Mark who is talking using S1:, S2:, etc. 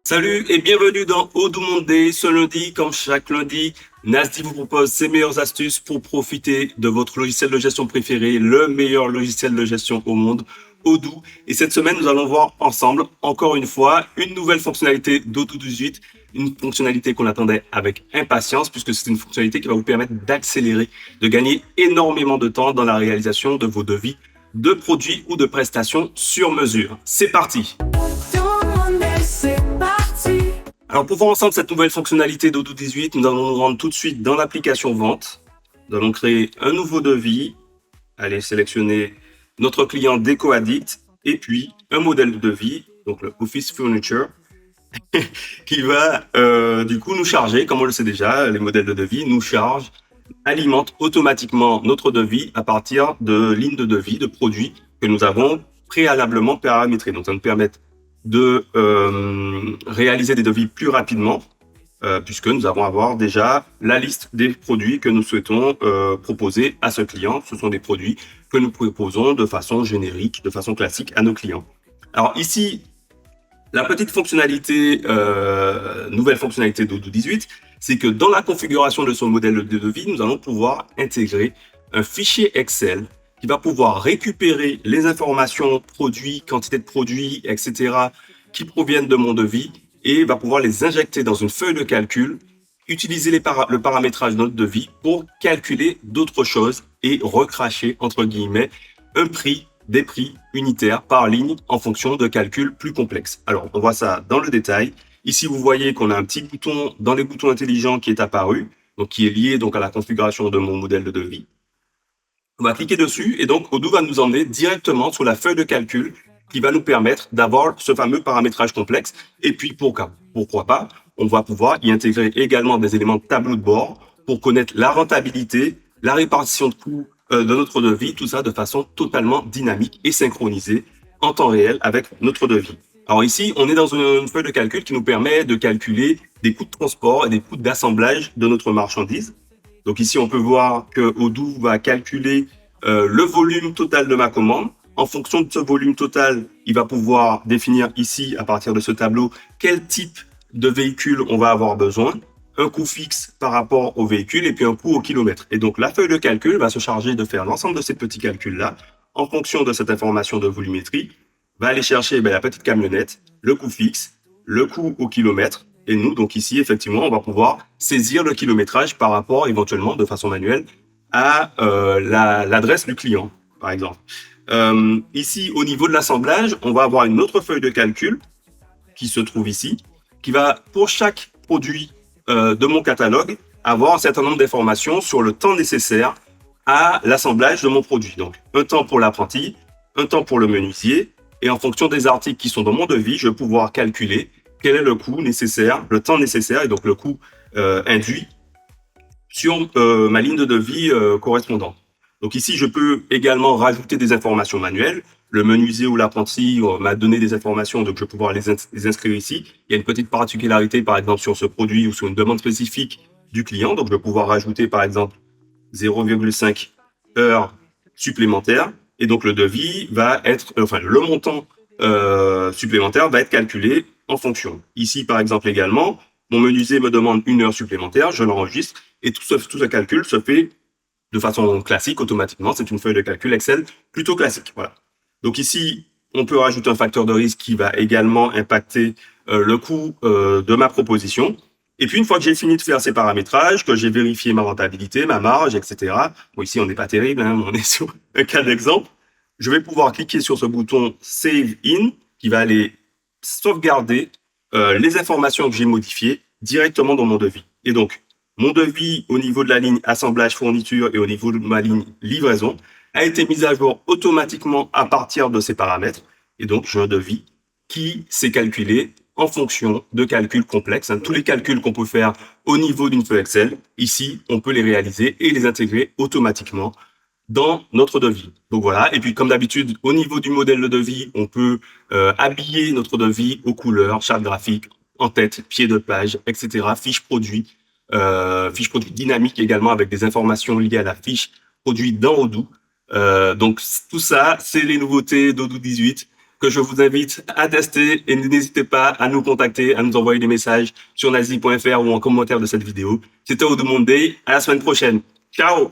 S1: Salut et bienvenue dans Odoo Monday. Ce lundi, comme chaque lundi, Nasty vous propose ses meilleures astuces pour profiter de votre logiciel de gestion préféré, le meilleur logiciel de gestion au monde, Odoo. Et cette semaine, nous allons voir ensemble, encore une fois, une nouvelle fonctionnalité d'Odoo 18, une fonctionnalité qu'on attendait avec impatience, puisque c'est une fonctionnalité qui va vous permettre d'accélérer, de gagner énormément de temps dans la réalisation de vos devis de produits ou de prestations sur mesure. C'est parti! Alors pour voir ensemble cette nouvelle fonctionnalité d'Odoo 18, nous allons nous rendre tout de suite dans l'application vente. Nous allons créer un nouveau devis. Allez sélectionner notre client Déco Addict et puis un modèle de devis, donc le Office Furniture, qui va du coup nous charger, comme on le sait déjà, les modèles de devis nous chargent, alimentent automatiquement notre devis à partir de lignes de devis, de produits que nous avons préalablement paramétrés. Donc ça nous permet de réaliser des devis plus rapidement, puisque nous allons avoir déjà la liste des produits que nous souhaitons proposer à ce client. Ce sont des produits que nous proposons de façon générique, de façon classique à nos clients. Alors ici, la petite fonctionnalité, nouvelle fonctionnalité d'Odoo 18, c'est que dans la configuration de son modèle de devis, nous allons pouvoir intégrer un fichier Excel qui va pouvoir récupérer les informations produits, quantité de produits, etc., qui proviennent de mon devis et va pouvoir les injecter dans une feuille de calcul, utiliser le paramétrage de notre devis pour calculer d'autres choses et recracher, entre guillemets, un prix, des prix unitaires par ligne en fonction de calculs plus complexes. Alors, on voit ça dans le détail. Ici, vous voyez qu'on a un petit bouton dans les boutons intelligents qui est apparu, donc qui est lié donc à la configuration de mon modèle de devis. On va cliquer dessus et donc Odoo va nous emmener directement sur la feuille de calcul qui va nous permettre d'avoir ce fameux paramétrage complexe. Et puis, pourquoi pas, on va pouvoir y intégrer également des éléments de tableau de bord pour connaître la rentabilité, la répartition de coûts de notre devis, tout ça de façon totalement dynamique et synchronisée en temps réel avec notre devis. Alors ici, on est dans une feuille de calcul qui nous permet de calculer des coûts de transport et des coûts d'assemblage de notre marchandise. Donc ici, on peut voir que Odoo va calculer le volume total de ma commande. En fonction de ce volume total, il va pouvoir définir ici, à partir de ce tableau, quel type de véhicule on va avoir besoin, un coût fixe par rapport au véhicule et puis un coût au kilomètre. Et donc, la feuille de calcul va se charger de faire l'ensemble de ces petits calculs-là en fonction de cette information de volumétrie, va aller chercher la petite camionnette, le coût fixe, le coût au kilomètre. Et nous, donc ici, effectivement, on va pouvoir saisir le kilométrage par rapport, éventuellement, de façon manuelle, à l'adresse du client, par exemple. Ici, au niveau de l'assemblage, on va avoir une autre feuille de calcul qui se trouve ici, qui va, pour chaque produit de mon catalogue, avoir un certain nombre d'informations sur le temps nécessaire à l'assemblage de mon produit. Donc, un temps pour l'apprenti, un temps pour le menuisier, et en fonction des articles qui sont dans mon devis, je vais pouvoir calculer quel est le coût nécessaire, le temps nécessaire, et donc le coût induit sur ma ligne de devis correspondante. Donc ici, je peux également rajouter des informations manuelles. Le menuisier ou l'apprenti m'a donné des informations, donc je vais pouvoir les inscrire ici. Il y a une petite particularité, par exemple, sur ce produit ou sur une demande spécifique du client. Donc, je vais pouvoir rajouter, par exemple, 0,5 heures supplémentaires. Et donc, le devis va être, le montant supplémentaire va être calculé en fonction. Ici, par exemple, également, mon menuisier me demande 1 heure supplémentaire, je l'enregistre et tout ce calcul se fait de façon classique, automatiquement. C'est une feuille de calcul Excel plutôt classique. Voilà. Donc ici, on peut rajouter un facteur de risque qui va également impacter le coût de ma proposition. Et puis, une fois que j'ai fini de faire ces paramétrages, que j'ai vérifié ma rentabilité, ma marge, etc. Bon, ici, on n'est pas terrible, hein, on est sur un cas d'exemple. Je vais pouvoir cliquer sur ce bouton Save In qui va aller sauvegarder les informations que j'ai modifiées directement dans mon devis. Et donc, mon devis au niveau de la ligne assemblage fourniture et au niveau de ma ligne livraison a été mis à jour automatiquement à partir de ces paramètres. Et donc, j'ai un devis qui s'est calculé en fonction de calculs complexes. Tous les calculs qu'on peut faire au niveau d'une feuille Excel, ici, on peut les réaliser et les intégrer automatiquement dans notre devis. Donc voilà, et puis comme d'habitude, au niveau du modèle de devis, on peut habiller notre devis aux couleurs, charte graphique, en tête, pied de page, etc. Fiche produit dynamique également avec des informations liées à la fiche produit dans Odoo. Donc tout ça, c'est les nouveautés d'Odoo 18. que je vous invite à tester et n'hésitez pas à nous contacter, à nous envoyer des messages sur nazi.fr ou en commentaire de cette vidéo. C'était Oudou Monday. À la semaine prochaine. Ciao!